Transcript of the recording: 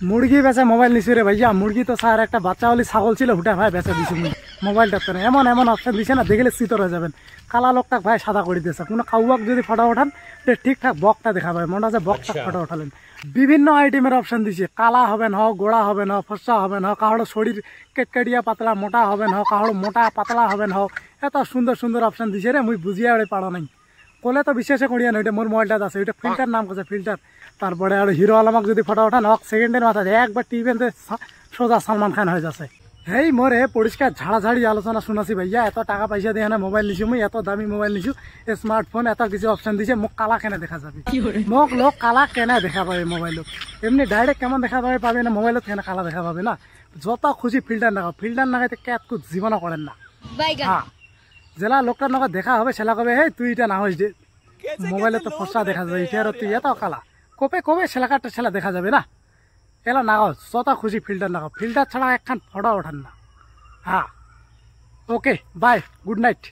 মুরগি বেচে মোবাইল নিছি রে ভাইয়া। মুরগি তো স্যার একটা বাচ্চা হলি ছাগল ছিল হুটা ভাই বেচে দিছি মোবাইলটা। তো এমন এমন অপশন দিছে না, দেখলে চিতর হয়ে যাবেন। কালা লোকটা ভাই সাদা করে দিয়েছে। কোনো কাউয়াক যদি ফটো ওঠান ঠিকঠাক বকটা দেখা পাবে, মনে হয় বকটা ফটো ওঠালেন। বিভিন্ন আইটেমের অপশন দিছে, কালা হবেন হোক, গোড়া হবেন হোক, ফসা হবেন হোক, কাহারো শরীর কেটকাটিয়া পাতলা মোটা হবেন হোক, কাহারো মোটা পাতলা হবেন হোক, এত সুন্দর সুন্দর অপশন দিছে রে, মুই বুঝিয়া পারা নাই। কলে তো বিশ্বাসে করিয়া না, ওইটা মোর মোবাইলটা আছে, ওইটা ফিল্টার নাম করছে ফিল্টার। তারপরে আর হিরো আলমাক যদি ফটো ওঠান হোক, সেকেন্ডের মাথায় একবার টিভিতে সোজা সালমান খান হয়ে যাচ্ছে। হেই মোরে পরিষ্কার ঝাড়াঝাড়ি আলোচনা শুনাছি ভাইয়া। এত টাকা পয়সা দিয়ে না মোবাইল নিছু, মুই এত দামি মোবাইল নিছু, স্মার্টফোন এত কিছু অপশন দিছে, মোক কালা কেনে দেখা যাবে? মোক লোক কালা কেনে দেখা পাবে মোবাইলত? এমনি ডাইরেক্ট কেমন দেখা পাবে না, মোবাইলত কেন কালা দেখা পাবে না? যত খুশি ফিল্টার নাগাও, ফিল্টার নাগাইতে ক্যাতকুত জীবনও করেন না। হ্যাঁ, জেলা লোকটার নগদ দেখা হবে, সেলা কবে হে তুই এটা না হইস যে মোবাইলে তো ফসা দেখা যাবে, এটা আর তুই এত কালা কবে কবে সেলাকারটা ছেলা দেখা যাবে না? এলা নাগাও, যত খুশি ফিল্টার নাগাও, ফিল্টার ছাড়া একখান ফটো ওঠান না। হ্যাঁ, ওকে বাই, গুড নাইট।